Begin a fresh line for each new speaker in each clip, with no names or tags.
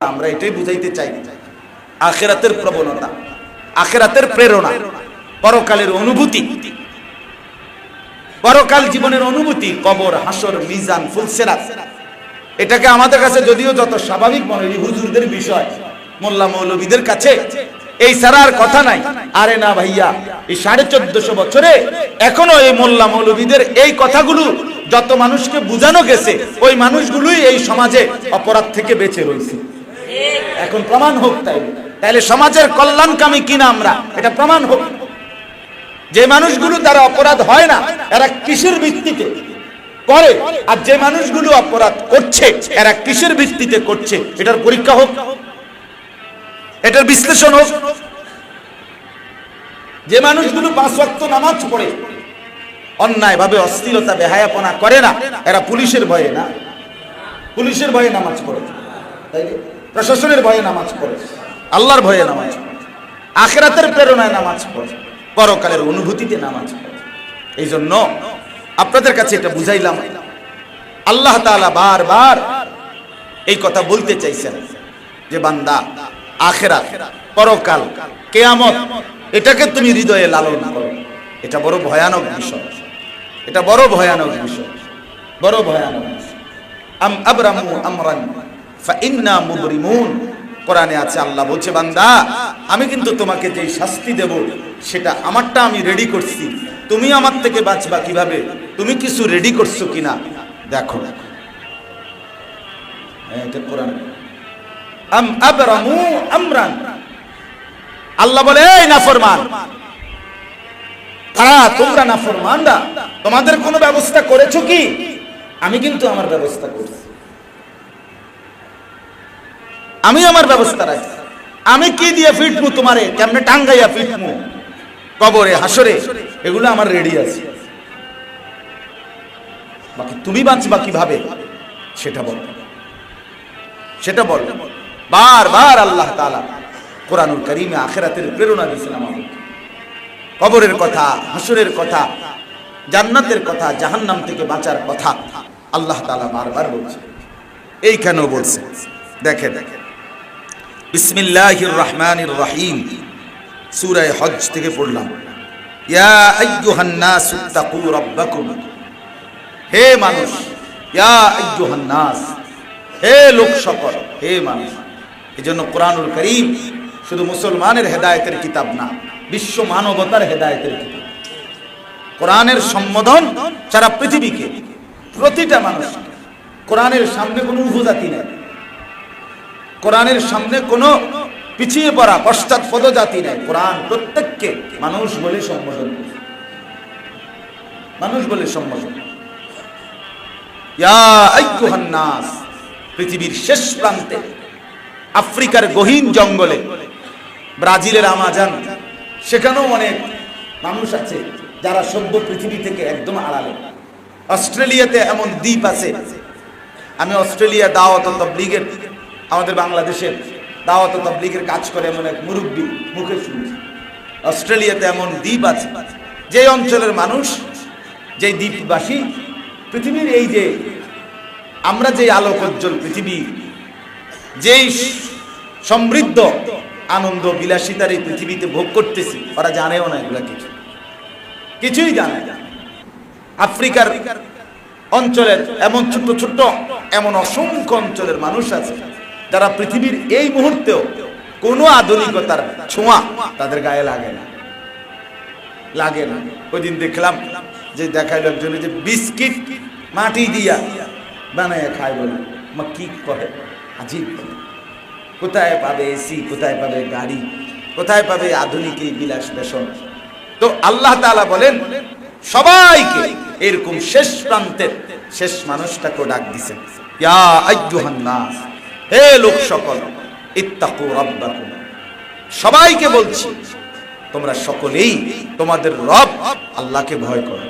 আমরা এটাই বুঝাইতে চাই, আখিরাতের প্রবণতা, আখিরাতের প্রেরণা, পরকালের অনুভূতি, পরকাল জীবনের অনুভূতি, কবর, হাসর, মিজান, ফুলসিরাত, এটাকে আমাদের কাছে যদিও যত স্বাভাবিক মনে হয় হুজুরদের বিষয়, মোল্লা মৌলবীদের কাছে এই ছাড়া আর কথা নাই। আরে না ভাইয়া, এই 1450 বছরে এখনো এই মোল্লা মৌলবীদের এই কথাগুলো যত মানুষকে বোঝানো গেছে, ওই মানুষগুলোই এই সমাজে অপরাধ থেকে বেঁচে রয়েছে। এখন প্রমাণ হোক, তাইলে সমাজের কল্যাণকামী কিনা আমরা, এটা প্রমাণ হোক। যে মানুষগুলো দ্বারা অপরাধ হয় না, এরা কিসের ভিত্তিতে করে, আর যে মানুষগুলো অপরাধ করছে এরা কিসের ভিত্তিতে করছে, এটার পরীক্ষা হোক, এটার বিশ্লেষণ হোক। যে মানুষগুলো 5 ওয়াক্ত নামাজ পড়ে, অন্যায় ভাবে অশ্লীলতা বেহায়াপনা করে না, এরা পুলিশের ভয়ে না, পুলিশের ভয়ে নামাজ পড়ে, তাই প্রশাসনের ভয়ে নামাজ পড়ে, আল্লাহর ভয়ে নামাজ পড়ে, আখিরাতের প্রেরণায় নামাজ পড়ে, পরকালের অনুভূতিতে নামাজ পড়ে। এই জন্য আপনাদের কাছে এটা বুঝাইলাম। আল্লাহ তাআলা বারবার এই কথা বলতে চাইছেন যে বান্দা, আখিরাত, পরকাল, কিয়ামত, এটাকে তুমি হৃদয়ে লালন করো। এটা বড় ভয়ানক বিষয়, এটা বড় ভয়ানক বিষয়, বড় ভয়ানক বিষয়। আম আবরামু আমরান ফাইন্না মুবরিমুন, কোরআনে আছে, আল্লাহ বলছে বান্দা, আমি কিন্তু তোমাকে যেই শাস্তি দেব সেটা আমারটা আমি রেডি করছি, তুমি আমার থেকে বাঁচবা কিভাবে, তুমি কিছু রেডি করছো কিনা দেখো। এটা কোরআন। আম আবরামু আমরান, আল্লাহ বলে এই নাফরমান, তোমরা নাফরমানরা তোমাদের কোনো ব্যবস্থা করেছো কি? আমি কিন্তু আমার ব্যবস্থা করছি, আমি আমার ব্যবস্থা রাখছি। আমি কি দিয়ে ফিটমু তোমারে, কেমনে টাঙ্গাইয়া ফিটমু, কবরে, হাসরে, এগুলো আমার রেডি আছে। বাকি তুমি বাঁচবা কিভাবে সেটা বল, সেটা বল। বারবার আল্লাহ তাআলা কোরআনুল কারীমে আখিরাতের প্রেরণা দিয়েছেন আমাদের, কবরের কথা, হাসরের কথা, জান্নাতের কথা, জাহান্নাম থেকে বাঁচার কথা আল্লাহ তাআলা বারবার বলছেন। এইখানেও বলছেন, দেখেন বিসমিল্লাহির রহমানির রহিম, সূরা হজ থেকে পড়লাম, ইয়া আইয়ুহান নাসু তাকু রাব্বাকুম, হে মানুষ, ইয়া আইয়ুহান নাস, হে লোক সকল, হে মানুষ। এজন্য কোরআনুল কারীম শুধু মুসলমানের হেদায়েতের কিতাব না, বিশ্ব মানবতার হেদায়েতের কিতাব। কোরআনের সম্বোধন সারা পৃথিবীকে, প্রতিটা মানুষ। কোরআনের সামনে কোনো উপজাতি নেই, কোরআনের সামনে কোনো পিছিয়ে পড়া পশ্চাৎপদ জাতি নেই। কোরআন প্রত্যেককে মানুষ বলে সম্বোধন করে, মানুষ বলে সম্বোধন। ইয়া আইয়ুহান নাস, পৃথিবীর শেষ প্রান্তে, আফ্রিকার গহীন জঙ্গলে, ব্রাজিলের আমাজন, সেখানেও অনেক মানুষ আছে যারা সভ্য পৃথিবী থেকে একদম আড়ালে। অস্ট্রেলিয়াতে এমন দ্বীপ আছে, আমি অস্ট্রেলিয়া দাওয়াত ও তাবলীগের, আমাদের বাংলাদেশের দাওয়াত ও তাবলীগের কাজ করে এমন এক মুরব্বী মুখে শুনছি, অস্ট্রেলিয়াতে এমন দ্বীপ আছে যে অঞ্চলের মানুষ, যে দ্বীপবাসী, পৃথিবীর এই যে আমরা যে আলোকোজ্জ্বল পৃথিবী, যেই সমৃদ্ধ আনন্দ বিলাসিতার এই পৃথিবীতে ভোগ করতেছি, ওরা জানেও না এগুলা, কিছুই জানে না। আফ্রিকার অঞ্চলের এমন ছোট্ট ছোট্ট এমন অসংখ্য অঞ্চলের মানুষ আছে যারা পৃথিবীর এই মুহূর্তেও কোনো আধুনিকতার ছোঁয়া তাদের গায়ে লাগে না, লাগে না। ওই দিন দেখলাম যে দেখাইল একজনে যে বিস্কিট মাটি দিয়া বানায় খায়, বলে মা কি কহে, আজীব। কোথায় পাবে এসি, কোথায় পাবে গাড়ি, কোথায় পাবে আধুনিক এই বিলাস বেশন? তো আল্লাহ তাআলা বলেন সবাইকে এরকম শেষ প্রান্তের শেষ মানুষটাকে ডাক দিছেন, ইয়া আইয়ুহান নাস, হে লোক সকল, ইত্তাকু রাব্বাকুম, সবাইকে বলছি তোমরা সকলেই তোমাদের রব আল্লাহকে ভয় করো,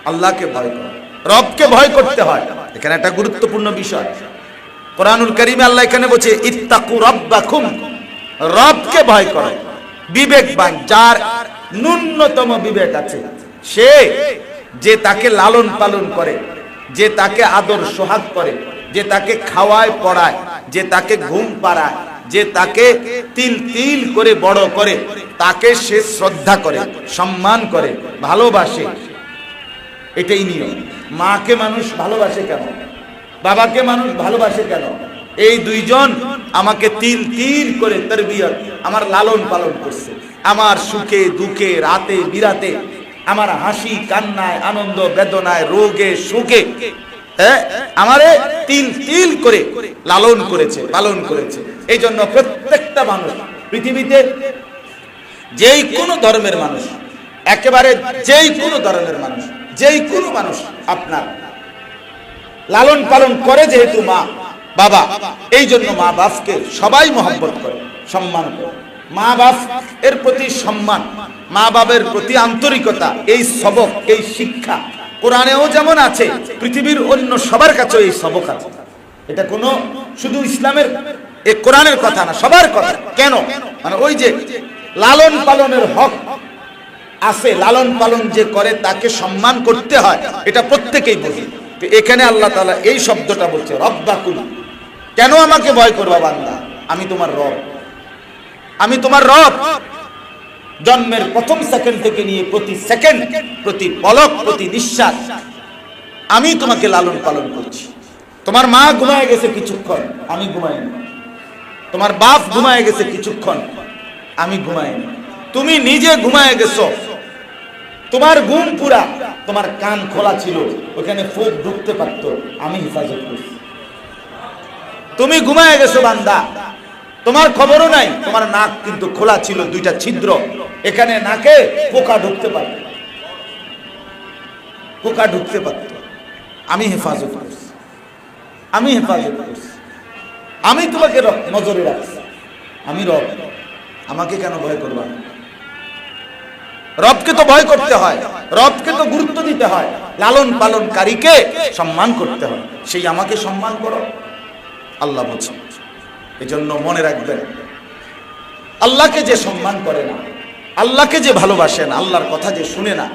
আল্লাহকে ভয় করো। রবকে ভয় করতে হয়, এখানে একটা গুরুত্বপূর্ণ বিষয়। কোরআনুল কারীমে আল্লাহ এখানে বলছে ইত্তাকু রাব্বাকুম, রবকে ভয় করো। বিবেকবান, যার ন্যূনতম বিবেক আছে, সে যে তাকে লালন পালন করে, যে তাকে আদর সোহাগ করে, যে তাকে খাওয়ায় পড়ায়, যে তাকে ঘুম পাড়ায়, যে তাকে তিল তিল করে বড় করে, তাকে সে শ্রদ্ধা করে, সম্মান করে, ভালোবাসে। এটাই নিয়ম। মাকে মানুষ ভালোবাসে কেন, বাবাকে মানুষ ভালোবাসে কেন? এই দুইজন আমাকে তিল তিল করে তরবিয়ত, আমার লালন পালন করছে, আমার সুখে দুঃখে, রাতে বিরাতে, আমার হাসি কান্নায়, আনন্দ বেদনায়, রোগে সুখে, হ্যাঁ, আমারে তিল তিল করে লালন করেছে, পালন করেছে। এই জন্য প্রত্যেকটা মানুষ পৃথিবীতে, যেই কোনো ধর্মের মানুষ, একেবারে যেই কোনো ধর্মের মানুষ, যেই কোনো মানুষ আপনার লালন পালন করে, যেহেতু মা বাবা, এই জন্য মা বাপকে সবাই মহব্বত করে, সম্মান করে। মা বাপ এর প্রতি সম্মান, মা বাবার প্রতি আন্তরিকতা, এই সবক, এই শিক্ষা কোরআনেও যেমন আছে, পৃথিবীর অন্য সবার কাছে এই সবক আছে। এটা কোনো শুধু ইসলামের, এই কোরআনের কথা না, সবার কথা। কেন? মানে ওই যে লালন পালনের হক আছে, লালন পালন যে করে তাকে সম্মান করতে হয়, এটা প্রত্যেকেই বোঝে। এখানে আল্লাহ তাআলা এই শব্দটা বলছে, রব্বাকুম। কেন আমাকে ভয় করবা বান্দা? আমি তোমার রব, আমি তোমার রব। জন্মের প্রথম সেকেন্ড থেকে নিয়ে প্রতি সেকেন্ড, প্রতি পলক, প্রতি নিঃশ্বাস আমি তোমাকে লালন পালন করছি। তোমার মা ঘুমায় গেছে কিছুক্ষণ, আমি ঘুমাইনি। তোমার বাপ ঘুমায় গেছে কিছুক্ষণ, আমি ঘুমাইনি। তুমি নিজে ঘুমায় গেছো, তোমার ঘুম পুরা, তোমার কান খোলা ছিল, ওখানে ফুক ঢুকতে পারত, আমি হেফাজত করছি। তুমি ঘুমায় গেছো বান্দা, তোমার খবরও নাই, তোমার নাক কিন্তু খোলা ছিল, দুইটা ছিদ্র, এখানে নাকে পোকা ঢুকতে পারত, পোকা ঢুকতে পারত, আমি হেফাজত করছি, আমি হেফাজত করছি, আমি তোমাকে নজরে রাখছি, আমি রব। আমাকে কেন ভয় করবা? রবকে তো ভয় করতে হয়, রবকে তো গুরুত্ব দিতে হয়, লালন পালনকারীকে সম্মান করতে হয়, সেই আমাকে সম্মান করো, আল্লাহ বলছেন। এজন্য মনে রাখবেন, আল্লাহকে যে সম্মান করে না, আল্লাহকে যে ভালোবাসে না, আল্লাহর কথা যে শুনে না,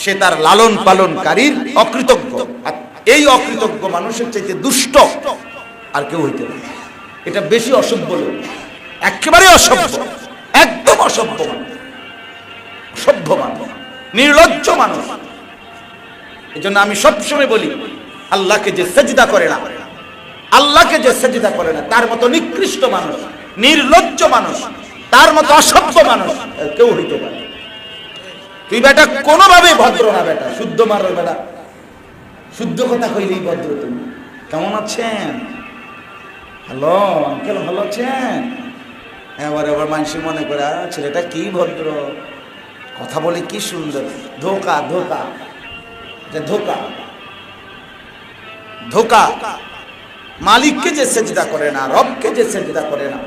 সে তার লালন পালনকারীর অকৃতজ্ঞ। এই অকৃতজ্ঞ মানুষের চাইতে দুষ্ট আর কেউ হইতে পারে। এটা বেশি অসভ্য লোক, একেবারে অসভ্য, একদম অসভ্য মানুষ, সভ্য মানুষ, নির্লজ্জ মানুষ। এই জন্য আমি সবসময় বলি, আল্লাহকে যে সেজদা করে না, আল্লাহকে যে সেজদা করে না, তার মতো নিকৃষ্ট মানুষ, নির্লজ্জ মানুষ, তার মতো অসভ্য মানুষ কেউ হইতে পারে। তুই বেটা কোনোভাবে ভদ্র না, বেটা শুদ্ধ মারো, বেটা শুদ্ধ কথা কইলেই ভদ্র। তুমি কেমন আছেন? হ্যালো আঙ্কেল, ভালো আছেন? এবার এবার মানুষ মনে করে ছেলেটা কি ভদ্র, কথা বলে কি সুন্দর। ধোকা, ধোকা, ধোকা, ধোকা। মালিককে যে সেজদা করে না, রবকে যে সেজদা করে না,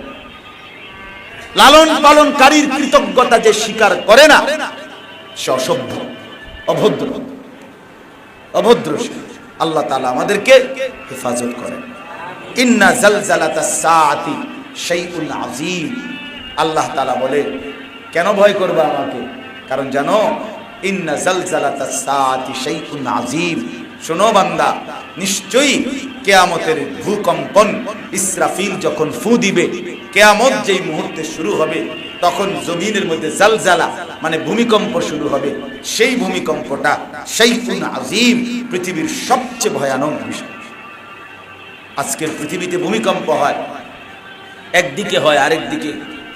লালন পালনকারীর কৃতজ্ঞতা যে স্বীকার করে না, সে অসভ্য, অভদ্র, অভদ্র। আল্লাহ তাআলা আমাদেরকে হেফাজত করেন। ইন্না জালজালাতাস সাআতি শাইউন আযীম। আল্লাহ তাআলা বলে, কেন ভয় করবে আমাকে? কারণ জানো, ইন্না জালজালাতাস সাআতি শাইউন আযীম। শোনো বান্দা, নিশ্চয়ই কিয়ামতের ভূকম্পন, ইসরাফিল যখন ফু দিবে, কিয়ামত যেই মুহূর্তে শুরু হবে, তখন জমিনের মধ্যে জালজালা মানে ভূমিকম্প শুরু হবে। সেই ভূমিকম্পটা শাইউন আযীম, পৃথিবীর সবচেয়ে ভয়ানক বিষয়। আজকের পৃথিবীতে ভূমিকম্প হয়, একদিকে হয় আরেক দিকে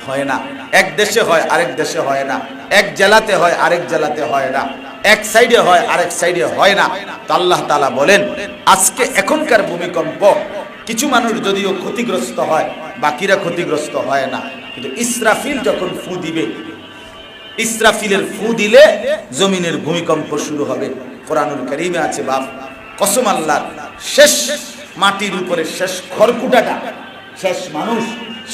হয় না, এক দেশে হয় আরেক দেশে হয় না, এক জেলাতে হয় আরেক জেলাতে হয় না, এক সাইডে হয় আরেক সাইডে হয় না। তো আল্লাহ তাআলা বলেন, আজকে এখনকার ভূমিকম্প কিছু মানুষ যদিও ক্ষতিগ্রস্ত হয়, বাকিরা ক্ষতিগ্রস্ত হয় না। কিন্তু ইসরাফিল যখন ফু দিবে, ইসরাফিলের ফু দিলে জমিনের ভূমিকম্প শুরু হবে। কোরআনুল কারীমে আছে, বাপ কসম আল্লাহর, শেষ মাটির উপরে শেষ খড়কুটাটা, শেষ মানুষ,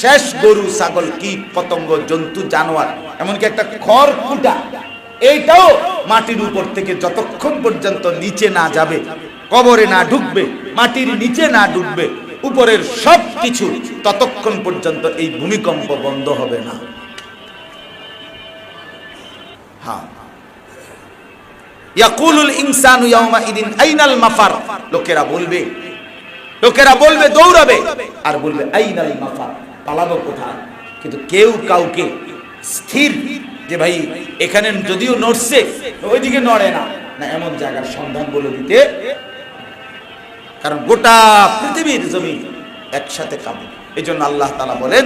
শেষ গরু ছাগল কীট পতঙ্গ জন্তু জানোয়ার, এমনকি একটা খড়কুটা, এইটাও মাটির উপর থেকে যতক্ষণ পর্যন্ত নিচে না যাবে, কবরে না ঢুকবে, মাটির নিচে না ঢুকবে, উপরের সব কিছু, ততক্ষণ পর্যন্ত এই ভূমিকম্প বন্ধ হবে না। হ্যাঁ, ইয়াকুলুল ইনসানু ইয়াওমা ইদিন আইনাল মাফার। লোকেরা বলবে, লোকেরা বলবে দৌড়াবে আর বলবে আইনাল মাফার, পালাবো কোথায়। কিন্তু কেউ কাউকে স্থির যে ভাই এখানে যদিও নড়ছে ওইদিকে নড়ে না, না এমন জায়গার সন্ধান বলে দিতে, কারণ গোটা পৃথিবীর জমি একসাথে কাঁপে। এই জন্য আল্লাহ তাআলা বলেন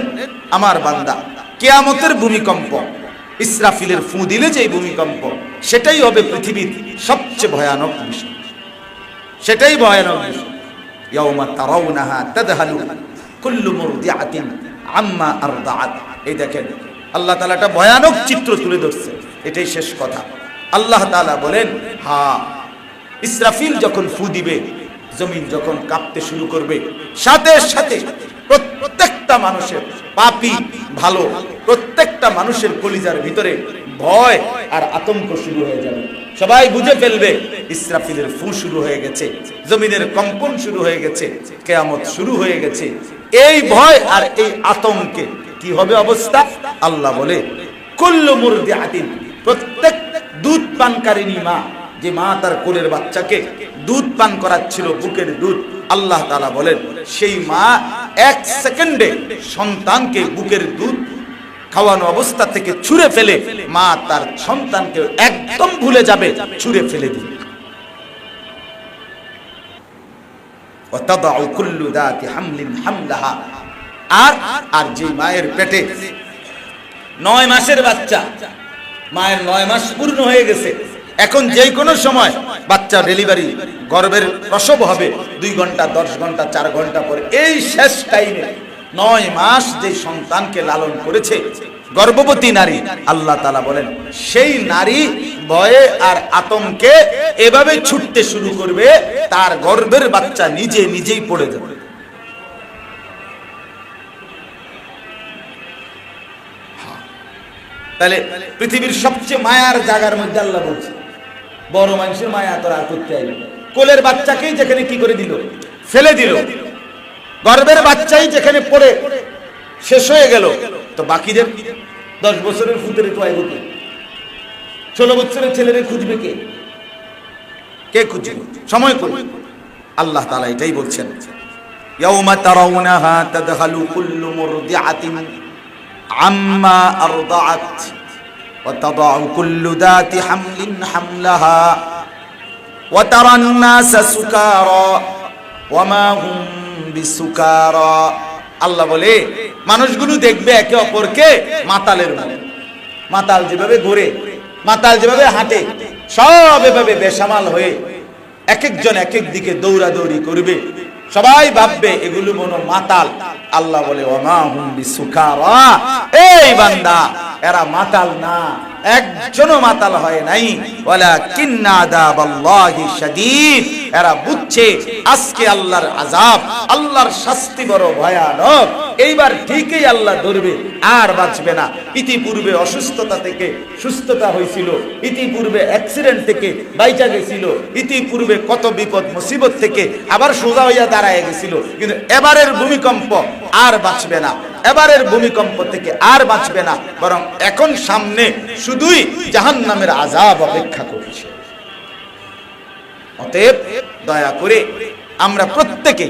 আমার বান্দা কিয়ামতের ভূমিকম্প, ইসরাফিলের ফু দিলে যে ভূমিকম্প, সেটাই হবে পৃথিবীর সবচেয়ে ভয়ানক বিষয়, সেটাই ভয়ানক বিষয়। ইয়াউমা তারাউনাহা তাদহালু কুল্লু মুরদিআতিন আম্মা আরদাআত। এই দেখেন আল্লাহ তাআলা একটা ভয়ানক চিত্র তুলে ধরছে, এটাই শেষ কথা। আল্লাহ তাআলা বলেন হ্যাঁ, ইসরাফিল যখন ফু দিবে, জমিন যখন কাঁপতে শুরু করবে, সাথে সাথে প্রত্যেকটা মানুষের, পাপী ভালো প্রত্যেকটা মানুষের কলিজার ভিতরে ভয় আর আতঙ্ক শুরু হয়ে যাবে। সবাই বুঝে ফেলবে ইসরাফিলের ফু শুরু হয়ে গেছে, জমিনের কম্পন শুরু হয়ে গেছে, কিয়ামত শুরু হয়ে গেছে। এই ভয় আর এই আতঙ্কে কি হবে অবস্থা? আল্লাহ বলে কুল্লু মুরদিআতিন, প্রত্যেক দুধ পানকারিনী মা, যে মা তার কোলের বাচ্চাকে দুধ পান করাচ্ছিল, বুকের দুধ, আল্লাহ তাআলা বলেন সেই মা এক সেকেন্ডে সন্তানকে বুকের দুধ খাওয়ানো অবস্থা থেকে ছুঁড়ে ফেলে মা তার সন্তানকে একদম ভুলে যাবে, ছুঁড়ে ফেলে দিবে। ওয়াতাদাউ কুল্লু যাতি হামলিন হামলাহা, আর যে মায়ের পেটে 9 মাসের বাচ্চা, মায়ের 9 মাস পূর্ণ হয়ে গেছে, এখন যে কোনো সময় বাচ্চা ডেলিভারি, গর্ভের প্রসব হবে 2 ঘন্টা 10 ঘন্টা 4 ঘন্টা পরে, এই শেষ টাইমে 9 মাস যে সন্তানকে লালন করেছে গর্ভবতী নারী, আল্লাহ তাআলা বলেন সেই নারী ভয়ে আর আতঙ্কে এভাবে ছুটতে শুরু করবে, তার গর্ভের বাচ্চা নিজে নিজেই পড়ে যাবে। তাহলে পৃথিবীর সবচেয়ে মায়ার জায়গার মধ্যে আল্লাহ বলছে বড় মানুষের মায়া তোরা করতে আইল, কোলের বাচ্চাকেই যেখানে কি করে দিল, ফেলে দিল, গর্ভের বাচ্চাই যেখানে পড়ে শেষ হয়ে গেল, তো বাকিদের 10 বছরের ফুতের তো আইব কে? 16 বছরের ছেলেরে খুঁজবে কে? কে খুঁজবে? সময় করবে। আল্লাহ তাআলা এটাই বলছেন ইয়াউমা তারাউনাহা তাদহালু কুল্লু মুরদিআতিন আম্মা আরদাআত ওয়া তাদাউ কুল্লু যাতি হামলিন হামলাহা ওয়া তারান নাসা সুকারা ওয়া মা হুম বিসুকারা। আল্লাহ বলে মানুষগুলো দেখবে একে অপরকে মাতালের মতো, মাতাল যেভাবে ঘোরে, মাতাল যেভাবে হাঁটে, সব এভাবে বেসামাল হয়ে এক একজন এক এক দিকে দৌড়াদৌড়ি করবে, সবাই ভাববে এগুলো মনো মাতাল। আল্লাহ বলে ওমা হুম বিসুকারা, এই বান্দা এরা মাতাল না, একজনও মাতাল হয় নাই, ওয়ালাকিন্না আযাবাল্লাহি শাদীদ, এরা বুঝছে আজকে আল্লাহর আযাব, আল্লাহর শাস্তি বড় ভয়ানক, এইবার ঠিকই আল্লাহ ধরবে আর বাঁচবে না। ইতিপূর্বে অসুস্থতা থেকে সুস্থতা হয়েছিল, ইতিপূর্বে অ্যাক্সিডেন্ট থেকে বাইচা গেছিল, ইতিপূর্বে কত বিপদ মুসিবত থেকে আবার সোজা হইয়া দাঁড়ায় গেছিল, কিন্তু এবারের ভূমিকম্প আর বাঁচবে না, এবারের ভূমিকম্প থেকে আর বাঁচবে না, বরং এখন সামনে শুধুই জাহান্নামের আযাব অপেক্ষা করছে। অতএব দয়া করে আমরা প্রত্যেকে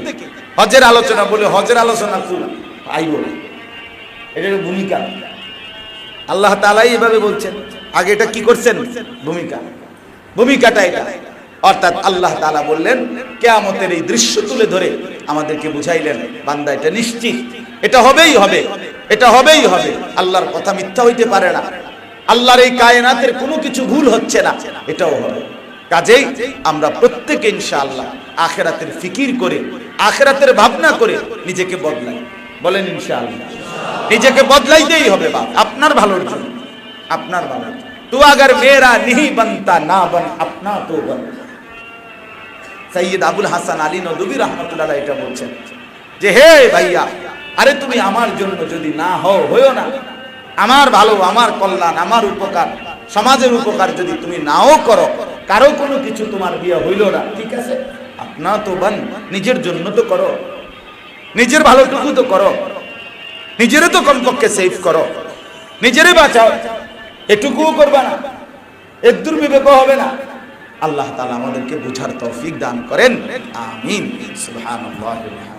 হজের আলোচনা বলে হজের আলোচনা আইব না, এটার ভূমিকা আল্লাহ তাআলাই এভাবে বলছেন। আগে এটা কি করছেন? ভূমিকাটা এটা, অর্থাৎ আল্লাহ তাআলা বললেন কিয়ামতের এই দৃশ্য তুলে ধরে আমাদেরকে বুঝাইলেন বান্দা এটা নিশ্চিত, এটা হবেই হবে, এটা হবেই হবে, আল্লাহর কথা মিথ্যা হইতে পারে না, আল্লাহর এই কায়নাতের কোনো কিছু ভুল হচ্ছে না, এটাও হবে। কাজেই আমরা প্রত্যেকে ইনশাআল্লাহ আখিরাতের ফিকির করে, আখিরাতের ভাবনা করে নিজেকে বদলাই। বলেন ইনশাআল্লাহ, নিজেকে বদলাইতেই হবে বাপ, আপনার ভালোর জন্য, আপনার ভালো। তু আগার মেরা नहीं बनता ना बन अपना तो बन। সৈয়দ আবুল হাসান আলী নদভী রাহমাতুল্লাহ এটা বলছেন যে হে ভাইয়া, আরে তুমি আমার জন্য যদি না হও, হইও না, আমার ভালো, আমার কল্যাণ, আমার উপকার, সমাজের উপকার যদি তুমি নাও করো, কারো কোনো কিছু তোমার বিয়ে হইল না, ঠিক আছে, আপনা তো বান, নিজের জন্য তো করো, নিজের ভালোটুকু তো করো, নিজেরে তো কমপক্ষে সেভ করো, নিজেরে বাঁচাও, এটুকুও করবা না, এর দুর্বিবেক হবে না, আল্লাহ তাআলা আমাদেরকে বুঝার তৌফিক দান করেন। আমিন। সুবহানাল্লাহি ওয়া বিহামদিহি।